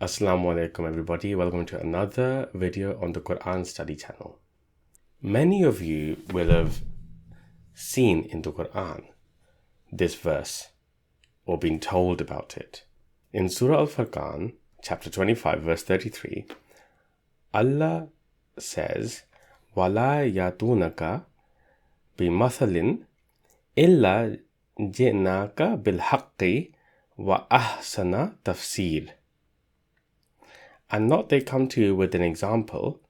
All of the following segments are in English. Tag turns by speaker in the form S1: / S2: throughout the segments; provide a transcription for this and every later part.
S1: Assalamu alaikum everybody, welcome to another video on the Quran study channel. Many of you will have seen in the Quran this verse or been told about it. In Surah Al-Furqan, chapter 25, verse 33, Allah says, وَلَا يَأْتُونَكَ بِمَثَلٍ إِلَّا جِئْنَاكَ بِالْحَقِّ وَأَحْسَنَ تَفْسِيرٍ. And not they come to you with an example,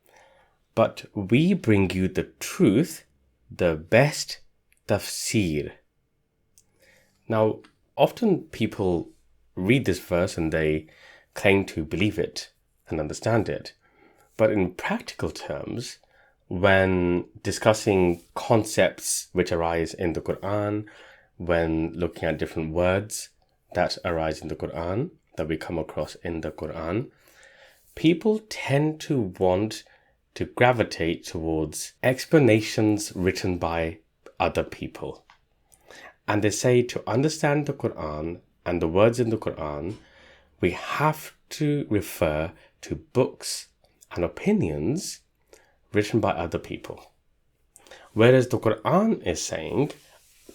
S1: but we bring you the truth, the best tafseer. Now, often people read this verse and they claim to believe it and understand it. But in practical terms, when discussing concepts which arise in the Quran, when looking at different words that arise in the Quran, that we come across in the Quran, people tend to want to gravitate towards explanations written by other people. And they say to understand the Quran and the words in the Quran, we have to refer to books and opinions written by other people. Whereas the Quran is saying,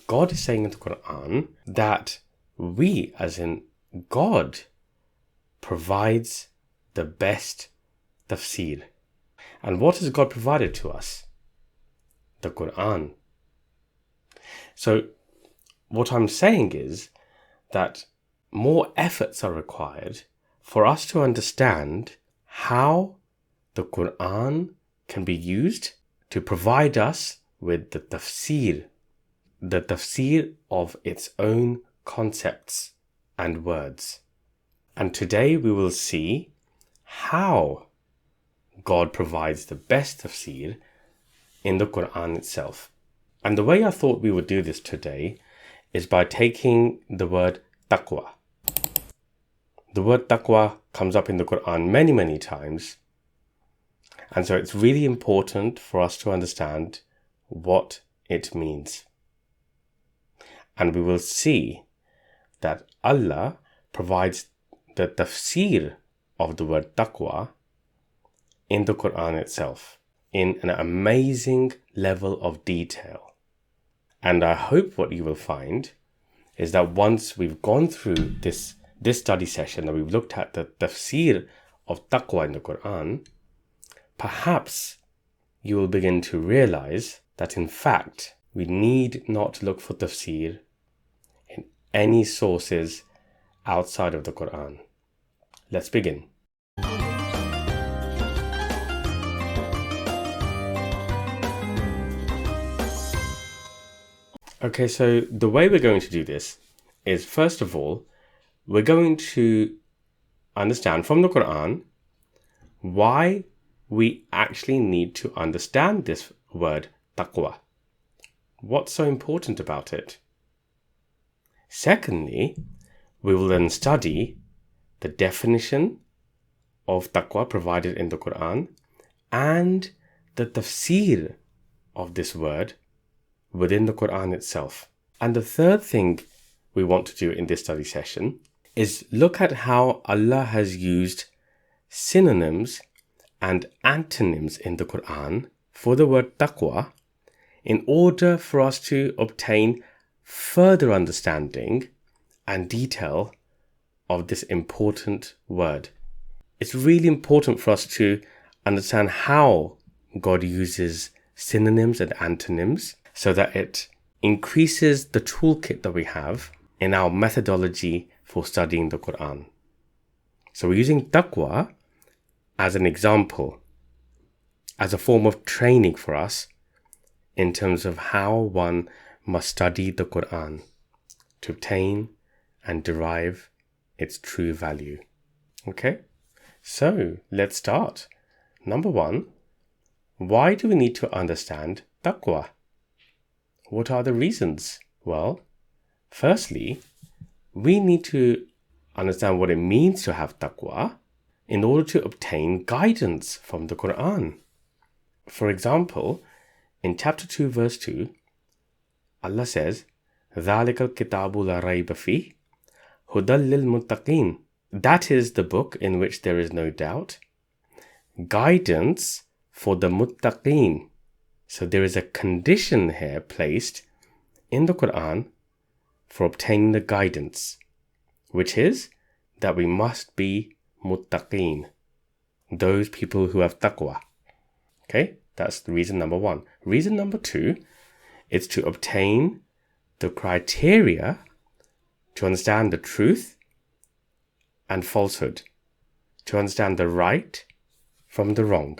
S1: God is saying in the Quran that we, as in God, provides the best tafseer. And what has God provided to us? The Quran. So what I'm saying is that more efforts are required for us to understand how the Quran can be used to provide us with the tafseer of its own concepts and words. And today we will see how God provides the best tafseer in the Quran itself. And the way I thought we would do this today is by taking the word Taqwa. The word Taqwa comes up in the Quran many times. And so it's really important for us to understand what it means. And we will see that Allah provides the tafseer of the word Taqwa in the Quran itself in an amazing level of detail. And I hope what you will find is that once we've gone through this study session, that we've looked at the tafseer of Taqwa in the Quran, perhaps you will begin to realize that in fact we need not look for tafseer in any sources outside of the Quran. Let's begin. Okay, so the way we're going to do this is, first of all, we're going to understand from the Quran why we actually need to understand this word taqwa. What's so important about it? Secondly, we will then study the definition of taqwa provided in the Quran and the tafseer of this word within the Quran itself. And the third thing we want to do in this study session is look at how Allah has used synonyms and antonyms in the Quran for the word taqwa in order for us to obtain further understanding and detail of this important word. It's really important for us to understand how God uses synonyms and antonyms so that it increases the toolkit that we have in our methodology for studying the Quran. So we're using taqwa as an example, as a form of training for us in terms of how one must study the Quran to obtain and derive its true value. Okay, so let's start. Number one, why do we need to understand taqwa? What are the reasons? Well, firstly, we need to understand what it means to have taqwa in order to obtain guidance from the Quran. For example, in chapter 2, verse 2, Allah says, ذَلِكَ الْكِتَابُ لَا رَيْبَ فِيهِ هُدًى لِلْمُتَّقِينَ that is the book in which there is no doubt. Guidance for the muttaqeen. So there is a condition here placed in the Qur'an for obtaining the guidance, which is that we must be muttaqeen, those people who have taqwa. Okay, that's reason number one. Reason number two is to obtain the criteria to understand the truth and falsehood, to understand the right from the wrong.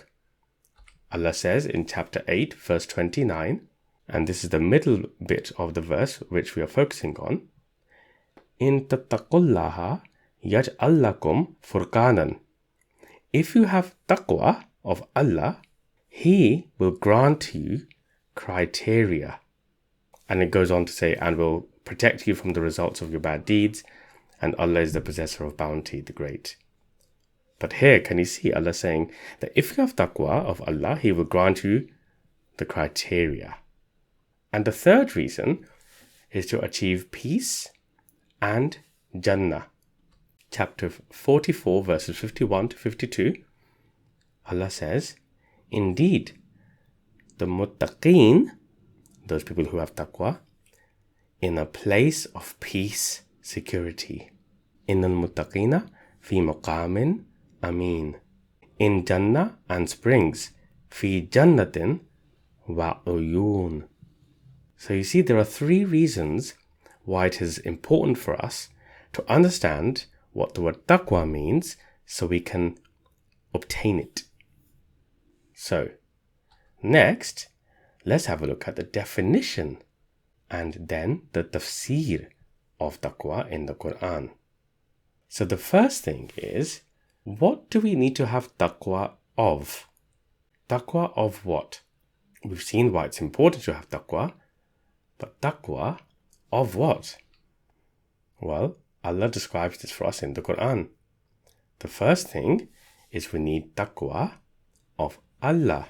S1: Allah says in chapter 8, verse 29, and this is the middle bit of the verse which we are focusing on, In tattaqullaha yaj'al lakum furqanan. If you have taqwa of Allah, He will grant you criteria. And it goes on to say, and will protect you from the results of your bad deeds, and Allah is the possessor of bounty, the great. But here, can you see Allah saying that if you have taqwa of Allah, He will grant you the criteria. And the third reason is to achieve peace and Jannah. Chapter 44, verses 51 to 52, Allah says, Indeed, the muttaqeen, those people who have taqwa, in a place of peace, security. Innal muttaqina fi maqamin amin. In Jannah and springs, fi jannatin wa uyun. So you see, there are three reasons why it is important for us to understand what the word taqwa means so we can obtain it. So, next, let's have a look at the definition and then the tafseer of taqwa in the Qur'an. So the first thing is, what do we need to have taqwa of? Taqwa of what? We've seen why it's important to have taqwa, but taqwa of what? Well, Allah describes this for us in the Qur'an. The first thing is we need taqwa of Allah.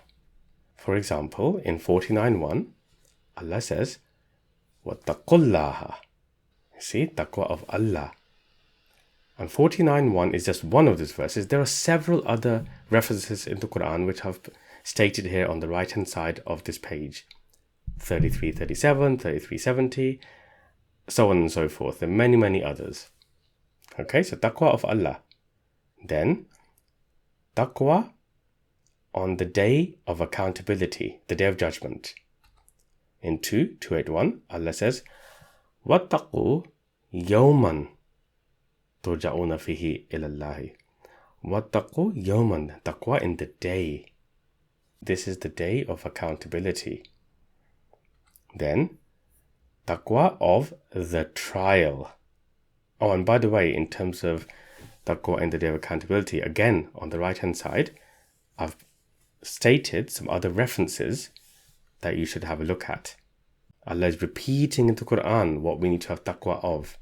S1: For example, in 49:1, Allah says, وَاتَّقُوا See, taqwa of Allah. And 49:1 is just one of these verses. There are several other references in the Qur'an which have stated here on the right hand side of this page. 33:37, 33:70, so on and so forth. There are many, many others. Okay, so taqwa of Allah. Then, taqwa on the day of accountability, the day of judgment. In 2:281, Allah says, وَاتَّقُوا يَوْمًا تُرْجَعُونَ فِيهِ إِلَى اللَّهِ. وَاتَّقُوا يَوْمًا, taqwa in the day. This is the day of accountability. Then, taqwa of the trial. Oh, and by the way, in terms of taqwa in the day of accountability, again, on the right-hand side, I've stated some other references that you should have a look at. Allah is repeating in the Qur'an what we need to have taqwa of.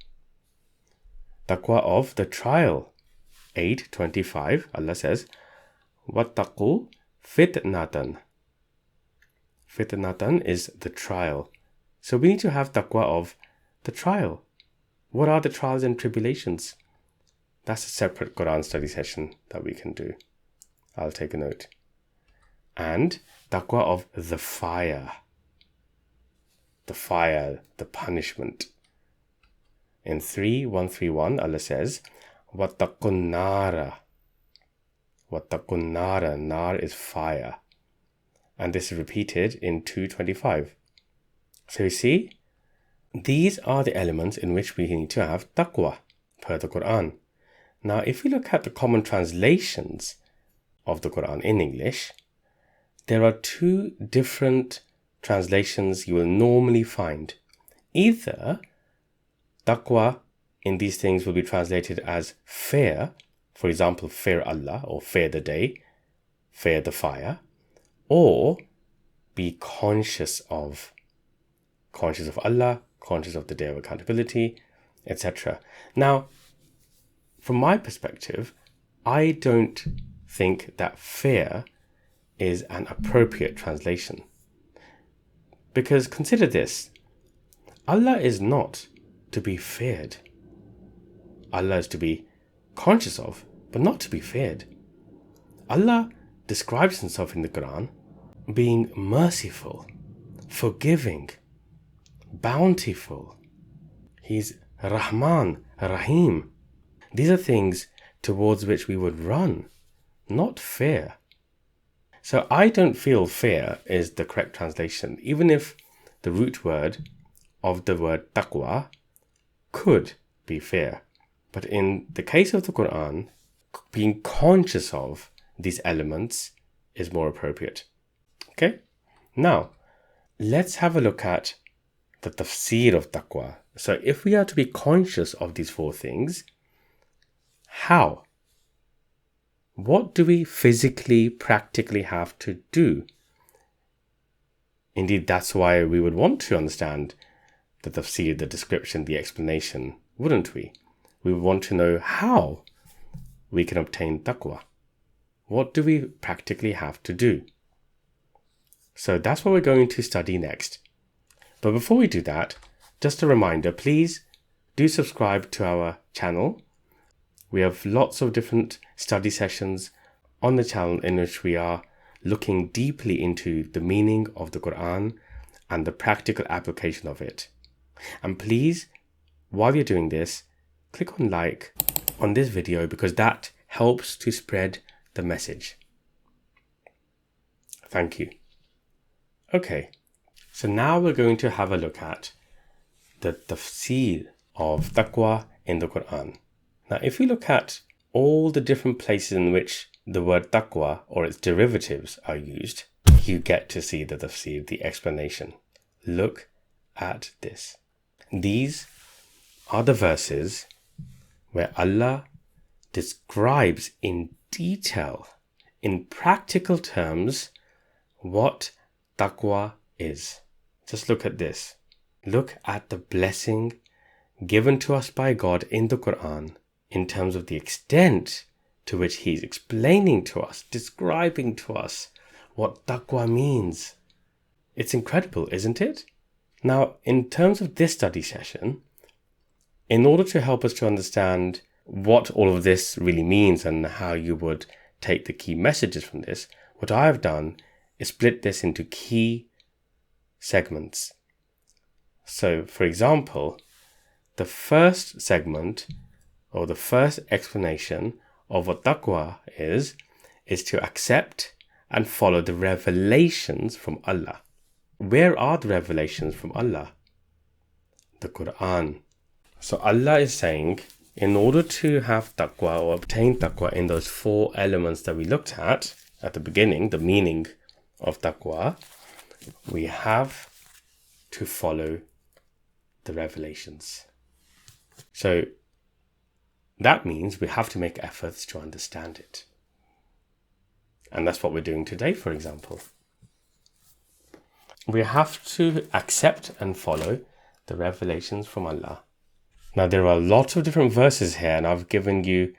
S1: Taqwa of the trial. 8:25, Allah says, وَاتَّقُوا fitnatan. Fitnatan is the trial. So we need to have taqwa of the trial. What are the trials and tribulations? That's a separate Quran study session that we can do. I'll take a note. And taqwa of the fire. The fire, the punishment. In 3:131, Allah says, وَاتَّقُوا النَّارَ. وَاتَّقُوا النَّارَ. Nar is fire. And this is repeated in 2:25. So you see, these are the elements in which we need to have taqwa per the Quran. Now, if we look at the common translations of the Quran in English, there are two different translations you will normally find. Either taqwa in these things will be translated as fear, for example, fear Allah or fear the day, fear the fire, or be conscious of Allah, conscious of the day of accountability, etc. Now, from my perspective, I don't think that fear is an appropriate translation. Because consider this, Allah is not to be feared. Allah is to be conscious of, but not to be feared. Allah describes himself in the Qur'an being merciful, forgiving, bountiful. He's Rahman, Rahim. These are things towards which we would run, not fear. So I don't feel fear is the correct translation, even if the root word of the word taqwa could be fear. But in the case of the Qur'an, being conscious of these elements is more appropriate. Okay? Now, let's have a look at the tafseer of taqwa. So if we are to be conscious of these four things, how? What do we physically, practically have to do? Indeed, that's why we would want to understand the tafseer, the description, the explanation, wouldn't we? We would want to know how we can obtain taqwa. What do we practically have to do? So that's what we're going to study next. But before we do that, just a reminder, please do subscribe to our channel. We have lots of different study sessions on the channel in which we are looking deeply into the meaning of the Qur'an and the practical application of it. And please, while you're doing this, click on like on this video because that helps to spread the message. Thank you. Okay, so now we're going to have a look at the tafseer of taqwa in the Qur'an. Now, if we look at all the different places in which the word taqwa or its derivatives are used, you get to see the tafseer, the explanation. Look at this. These are the verses where Allah describes in detail, in practical terms, what taqwa is. Just look at this. Look at the blessing given to us by God in the Qur'an in terms of the extent to which He's explaining to us, describing to us what taqwa means. It's incredible, isn't it? Now, in terms of this study session, in order to help us to understand what all of this really means and how you would take the key messages from this, what I have done is split this into key segments. So, for example, the first segment or the first explanation of what taqwa is to accept and follow the revelations from Allah. Where are the revelations from Allah? The Qur'an. So Allah is saying, in order to have taqwa or obtain taqwa in those four elements that we looked at the beginning, the meaning of taqwa, we have to follow the revelations. So that means we have to make efforts to understand it. And that's what we're doing today, for example. We have to accept and follow the revelations from Allah. Now, there are lots of different verses here, and I've given you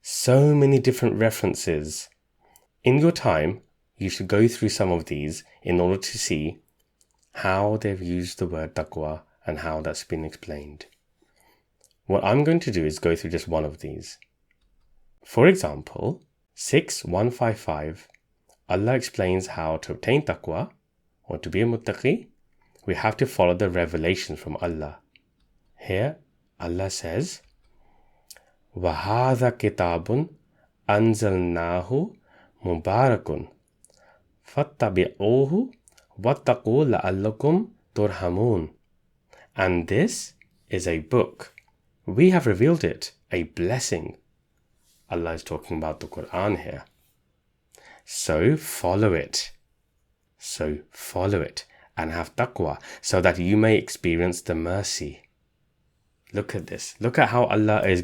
S1: so many different references. In your time, you should go through some of these in order to see how they've used the word taqwa and how that's been explained. What I'm going to do is go through just one of these. For example, 6:155, Allah explains how to obtain taqwa or to be a muttaqi. We have to follow the revelations from Allah. Here, Allah says, وَهَذَا كِتَابٌ أَنزَلْنَاهُ مُبَارَكٌ فَاتَّبِعُوهُ وَاتَّقُوا لَعَلَّكُمْ تُرْحَمُونَ. And this is a book. We have revealed it, a blessing. Allah is talking about the Qur'an here. So follow it. So follow it and have taqwa so that you may experience the mercy. Look at this. Look at how Allah is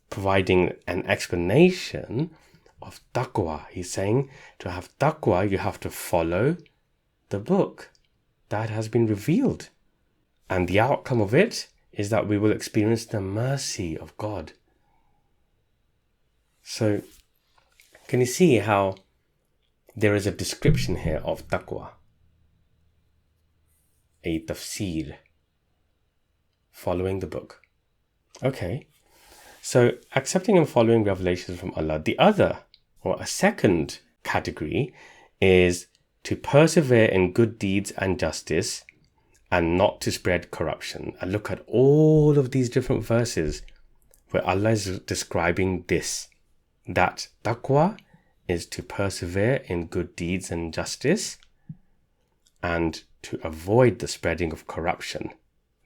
S1: providing an explanation of taqwa. He's saying to have taqwa, you have to follow the book that has been revealed. And the outcome of it is that we will experience the mercy of God. So, can you see how there is a description here of taqwa? A tafseer. Following the book. Okay. So accepting and following revelations from Allah. The other, or a second category, is to persevere in good deeds and justice and not to spread corruption. And look at all of these different verses where Allah is describing this, that taqwa is to persevere in good deeds and justice and to avoid the spreading of corruption.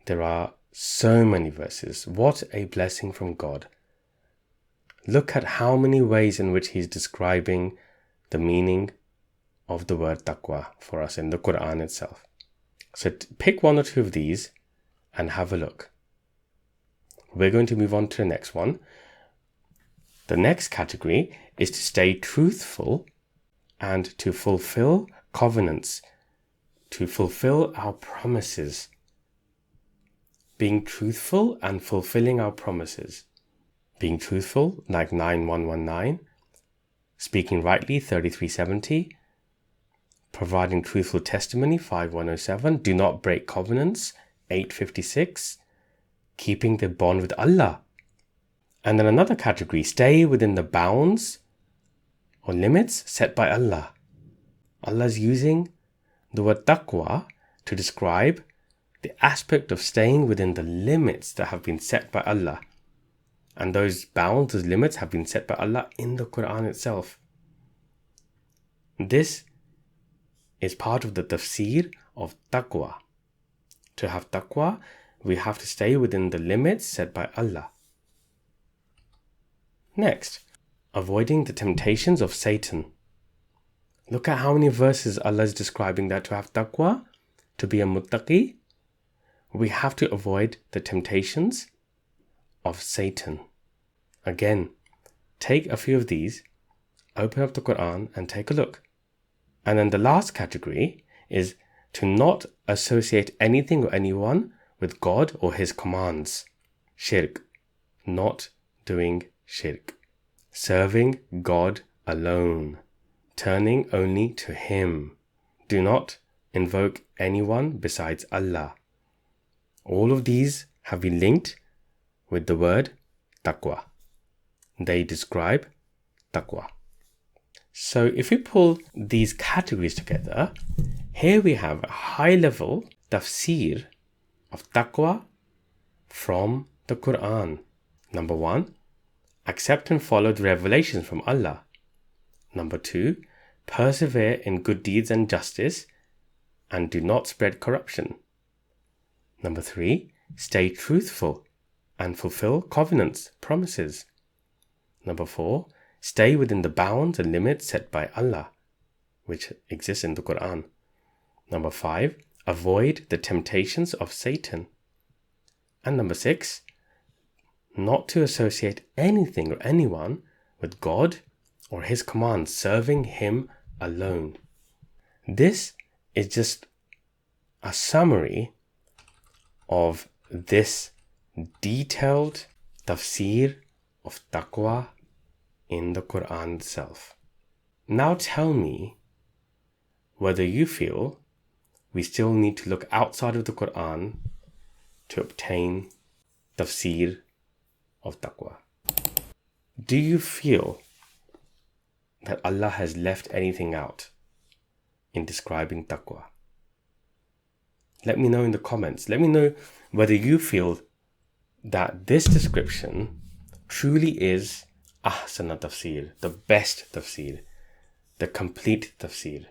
S1: There are so many verses. What a blessing from God. Look at how many ways in which He's describing the meaning of the word taqwa for us in the Qur'an itself. So pick one or two of these and have a look. We're going to move on to the next one. The next category is to stay truthful and to fulfill covenants, to fulfill our promises. Being truthful and fulfilling our promises. Being truthful, like 9119. Speaking rightly, 3370. Providing truthful testimony, 5107. Do not break covenants, 856. Keeping the bond with Allah. And then another category, stay within the bounds or limits set by Allah. Allah is using the word taqwa to describe the aspect of staying within the limits that have been set by Allah. And those bounds, those limits have been set by Allah in the Qur'an itself. This is part of the tafseer of taqwa. To have taqwa, we have to stay within the limits set by Allah. Next, avoiding the temptations of Satan. Look at how many verses Allah is describing that to have taqwa, to be a muttaqi, we have to avoid the temptations of Satan. Again, take a few of these, open up the Qur'an and take a look. And then the last category is to not associate anything or anyone with God or His commands. Shirk. Not doing shirk. Serving God alone. Turning only to Him. Do not invoke anyone besides Allah. All of these have been linked with the word taqwa. They describe taqwa. So if we pull these categories together, here we have a high-level tafseer of taqwa from the Qur'an. Number 1, accept and follow the revelations from Allah. Number 2, persevere in good deeds and justice and do not spread corruption. Number 3, stay truthful and fulfill covenants, promises. Number 4, stay within the bounds and limits set by Allah, which exists in the Qur'an. Number 5, avoid the temptations of Satan. And number 6, not to associate anything or anyone with God or His commands, serving Him alone. This is just a summary of this detailed tafseer of taqwa in the Qur'an itself. Now tell me whether you feel we still need to look outside of the Qur'an to obtain tafseer of taqwa. Do you feel that Allah has left anything out in describing taqwa? Let me know in the comments. Let me know whether you feel that this description truly is ahsana tafseer, the best tafseer, the complete tafseer.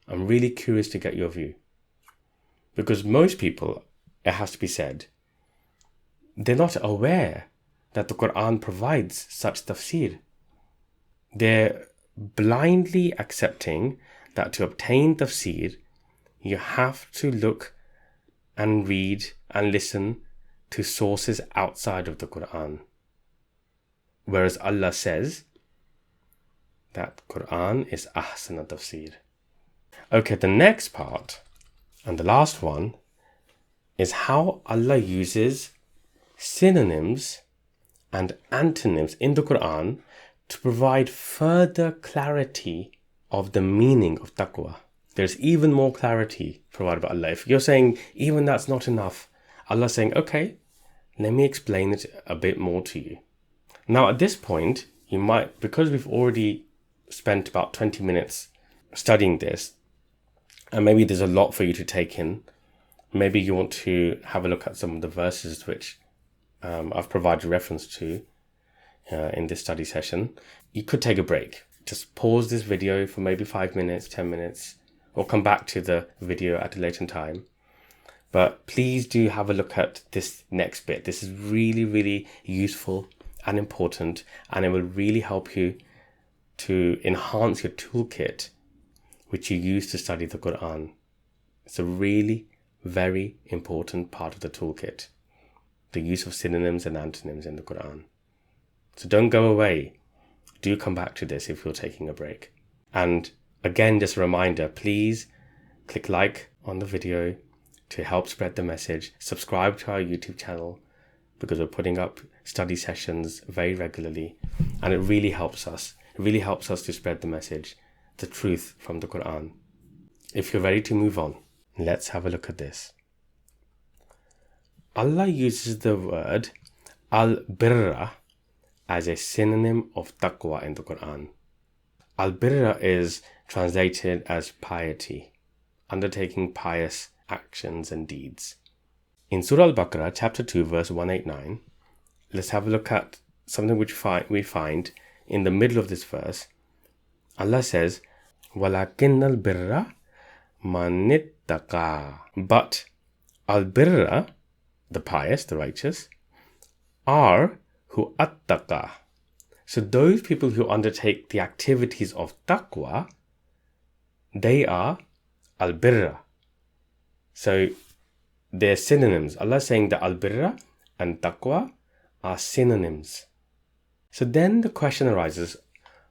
S1: I'm really curious to get your view. Because most people, it has to be said, they're not aware that the Qur'an provides such tafseer. They're blindly accepting that to obtain tafseer, you have to look and read and listen to sources outside of the Qur'an. Whereas Allah says that Qur'an is ahsana tafseer. Okay, the next part and the last one is how Allah uses synonyms and antonyms in the Qur'an to provide further clarity of the meaning of taqwa. There's even more clarity provided by Allah. If you're saying even that's not enough, Allah's saying, okay, let me explain it a bit more to you. Now, at this point, you might, because we've already spent about 20 minutes studying this, and maybe there's a lot for you to take in. Maybe you want to have a look at some of the verses which I've provided reference to in this study session. You could take a break. Just pause this video for maybe 5 minutes, 10 minutes, or come back to the video at a later time. But please do have a look at this next bit. This is really, really useful and important, and it will really help you to enhance your toolkit which you use to study the Qur'an. It's a really very important part of the toolkit, the use of synonyms and antonyms in the Qur'an. So don't go away. Do come back to this if you're taking a break. And again, just a reminder, please click like on the video to help spread the message. Subscribe to our YouTube channel because we're putting up study sessions very regularly, and it really helps us. It really helps us to spread the message, the truth from the Qur'an. If you're ready to move on, let's have a look at this. Allah uses the word al-birra as a synonym of taqwa in the Qur'an. Al-birra is translated as piety, undertaking pious actions and deeds. In Surah Al-Baqarah, chapter 2, verse 189, let's have a look at something which we find in the middle of this verse. Allah says, وَلَكِنَّ الْبِرَّ مَنِ اتَّقَى. But al-birra, the pious, the righteous, are who attaqa. So those people who undertake the activities of taqwa, they are al-birra. So they're synonyms. Allah is saying that al-birra and taqwa are synonyms. So then the question arises,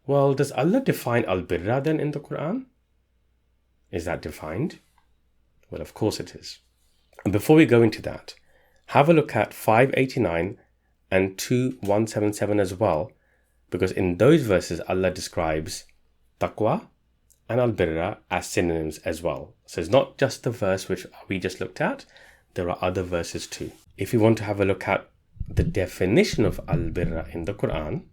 S1: well, does Allah define al-birra then in the Qur'an? Is that defined? Well, of course it is. And before we go into that, have a look at 589 and 2177 as well, because in those verses Allah describes taqwa and al-birra as synonyms as well. So it's not just the verse which we just looked at, there are other verses too. If you want to have a look at the definition of al-birra in the Qur'an,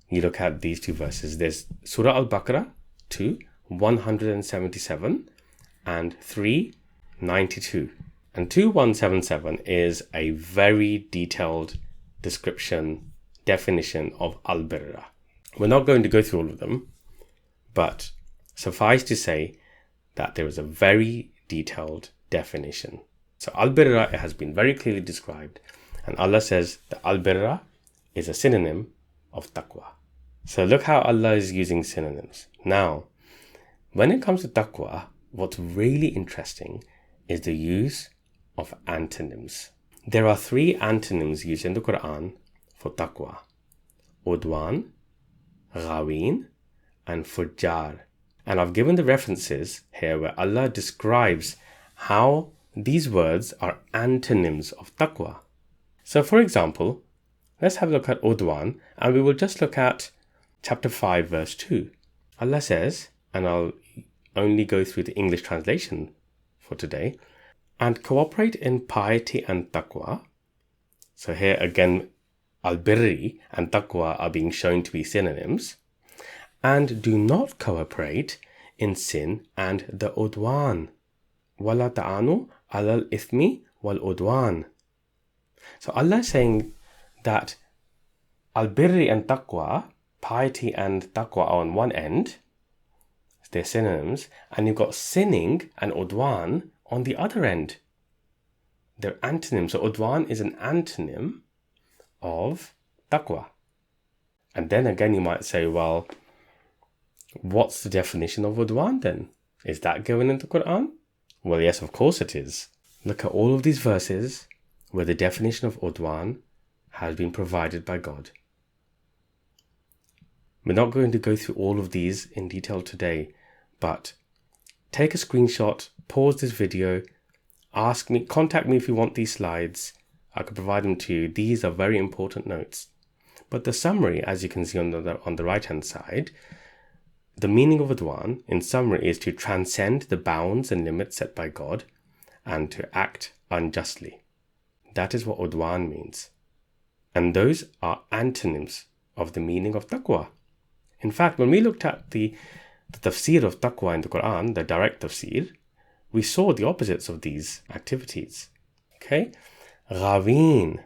S1: you look at these two verses. There's Surah Al-Baqarah 2, 177 and 392. And 2177 is a very detailed definition of al-birra. We're not going to go through all of them, but suffice to say that there is a very detailed definition. So al-birra has been very clearly described, and Allah says that al-birra is a synonym of taqwa. So look how Allah is using synonyms. Now, when it comes to taqwa, what's really interesting is the use of antonyms. There are 3 antonyms used in the Qur'an for taqwa: udwan, ghawin, and fujjar. And I've given the references here where Allah describes how these words are antonyms of taqwa. So for example, let's have a look at udwan, and we will just look at chapter 5 verse 2. Allah says, and I'll only go through the English translation for today, and cooperate in piety and taqwa. So here again, al-birri and taqwa are being shown to be synonyms. And do not cooperate in sin and the udwan. وَلَا تَعَانُوا عَلَى الْإِثْمِ وَالْعُدْوَانِ. So Allah is saying that al-birri and taqwa, piety and taqwa are on one end, they're synonyms, and you've got sinning and udwan on the other end. They're antonyms. So udwan is an antonym of taqwa. And then again you might say, well, what's the definition of udwan then? Is that given in the Qur'an? Well, yes, of course it is. Look at all of these verses where the definition of udwan has been provided by God. We're not going to go through all of these in detail today, but take a screenshot, pause this video, contact me if you want these slides. I could provide them to you. These are very important notes. But the summary, as you can see on the right hand side, the meaning of udwan in summary is to transcend the bounds and limits set by God and to act unjustly. That is what udwan means. And those are antonyms of the meaning of taqwa. In fact, when we looked at the tafseer of taqwa in the Qur'an, the direct tafseer, we saw the opposites of these activities. Okay? Ghaween.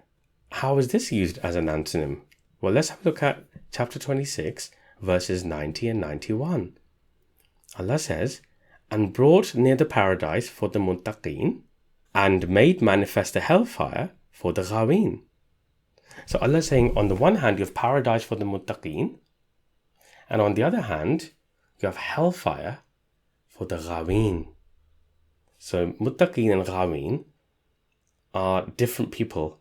S1: How is this used as an antonym? Well, let's have a look at chapter 26, verses 90 and 91. Allah says, and brought near the paradise for the muttaqeen, and made manifest the hellfire for the ghaween. So Allah is saying, on the one hand, you have paradise for the muttaqeen, and on the other hand, you have hellfire for the ghaween. So muttaqeen and ghaween are different people.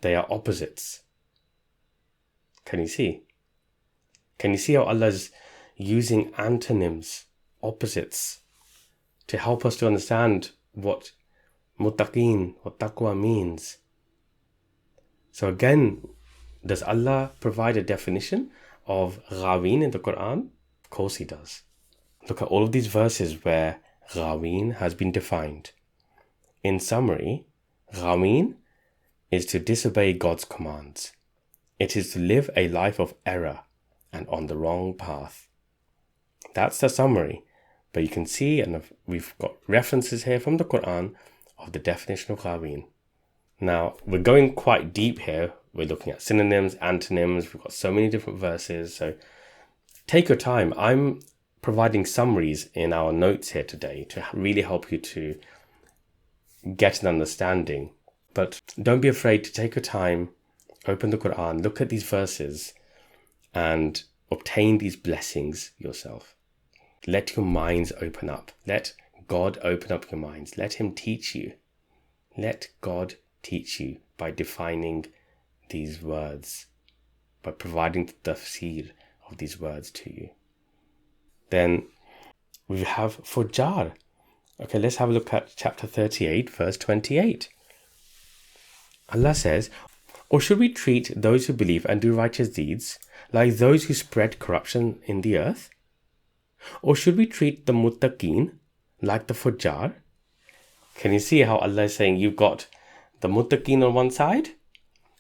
S1: They are opposites. Can you see? Can you see how Allah is using antonyms, opposites, to help us to understand what muttaqeen, what taqwa means? So again, does Allah provide a definition of ghaween in the Quran? Of course He does. Look at all of these verses where ghaween has been defined. In summary, ghaween is to disobey God's commands. It is to live a life of error and on the wrong path. That's the summary. But you can see, and we've got references here from the Quran of the definition of ghaween. Now, we're going quite deep here. We're looking at synonyms, antonyms. We've got so many different verses. So take your time. I'm providing summaries in our notes here today to really help you to get an understanding. But don't be afraid to take your time, open the Quran, look at these verses, and obtain these blessings yourself. Let your minds open up. Let God open up your minds. Let Him teach you. Let God teach you by defining these words, by providing the tafseer of these words to you. Then we have fujjar. Okay, let's have a look at chapter 38, verse 28. Allah says, or should we treat those who believe and do righteous deeds like those who spread corruption in the earth? Or should we treat the muttaqeen like the fujjar? Can you see how Allah is saying you've got the muttaqeen on one side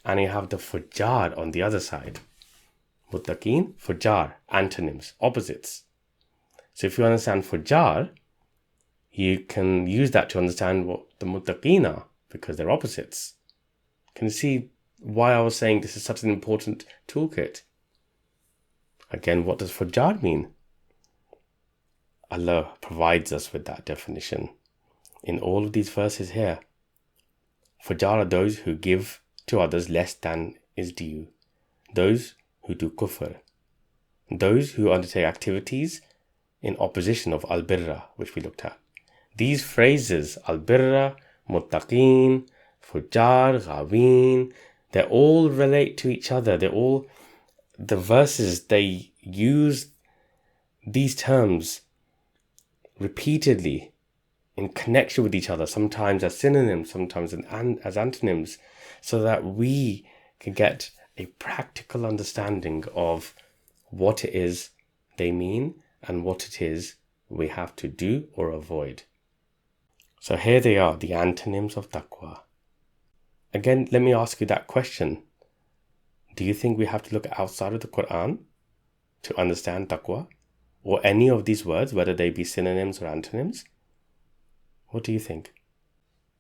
S1: and you have the fujjar on the other side? Muttaqeen, fujjar, antonyms, opposites. So if you understand fujjar, you can use that to understand what the muttaqeen are, because they're opposites. Can you see why I was saying this is such an important toolkit? Again, what does fujjar mean? Allah provides us with that definition in all of these verses here. Fujjar are those who give to others less than is due, those who do kufr, those who undertake activities in opposition of al-birra, which we looked at. These phrases, al-birra, muttaqeen, fujjar, ghaween, they all relate to each other. The verses, they use these terms repeatedly in connection with each other, sometimes as synonyms, sometimes as antonyms, so that we can get a practical understanding of what it is they mean and what it is we have to do or avoid. So here they are, the antonyms of taqwa. Again, let me ask you that question. Do you think we have to look outside of the Quran to understand taqwa? Or any of these words, whether they be synonyms or antonyms? What do you think?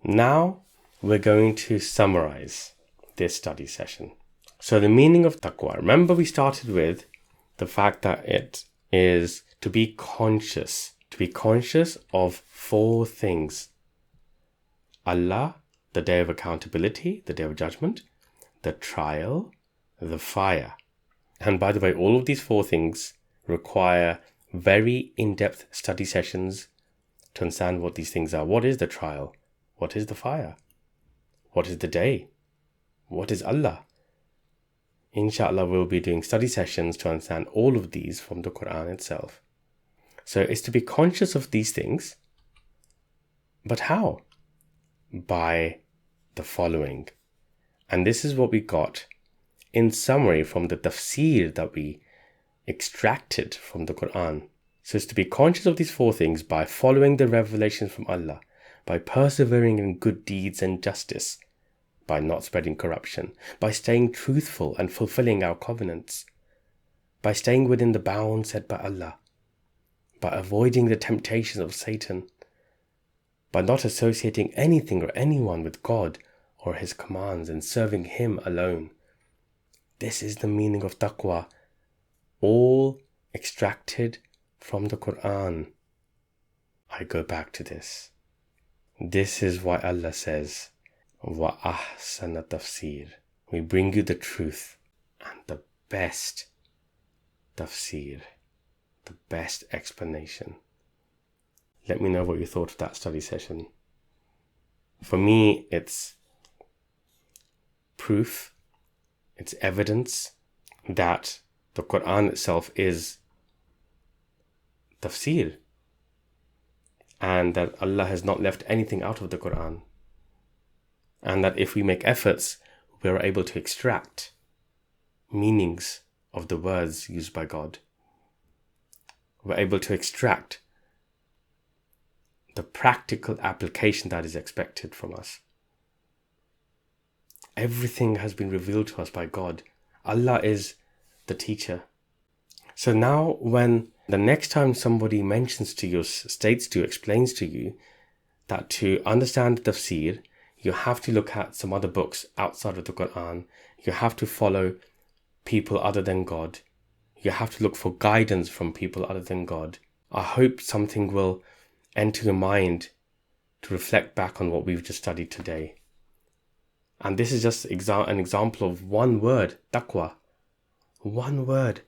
S1: Now we're going to summarize this study session. So the meaning of taqwa. Remember we started with the fact that it is to be conscious of four things. Allah, the day of accountability, the day of judgment, the trial, the fire. And by the way, all of these four things require very in-depth study sessions to understand what these things are. What is the trial? What is the fire? What is the day? What is Allah? Inshallah, we'll be doing study sessions to understand all of these from the Quran itself. So it's to be conscious of these things. But how? By the following. And this is what we got in summary from the tafseer that we extracted from the Quran. So it's to be conscious of these four things by following the revelations from Allah, by persevering in good deeds and justice, by not spreading corruption, by staying truthful and fulfilling our covenants, by staying within the bounds set by Allah, by avoiding the temptations of Satan, by not associating anything or anyone with God or His commands and serving Him alone. This is the meaning of taqwa, all extracted from the Qur'an. I go back to this. This is why Allah says, wa ahsana tafseer. We bring you the truth and the best tafseer, the best explanation. Let me know what you thought of that study session. For me, it's proof, it's evidence that the Qur'an itself is tafseer, and that Allah has not left anything out of the Qur'an, and that if we make efforts, we are able to extract meanings of the words used by God. We're able to extract the practical application that is expected from us. Everything has been revealed to us by God. Allah is the teacher. So now when the next time somebody mentions to you, states to you, explains to you that to understand tafseer, you have to look at some other books outside of the Qur'an, you have to follow people other than God, you have to look for guidance from people other than God, I hope something will enter your mind to reflect back on what we've just studied today. And this is just an example of one word, taqwa. One word.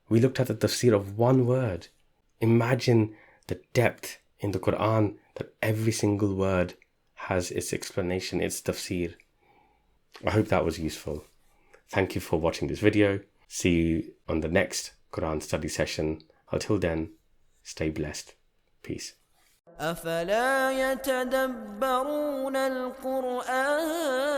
S1: We looked at the tafsir of one word. Imagine the depth in the Qur'an that every single word has its explanation, its tafsir. I hope that was useful. Thank you for watching this video. See you on the next Qur'an study session. Until then, stay blessed. Peace.
S2: أفلا يتدبرون القرآن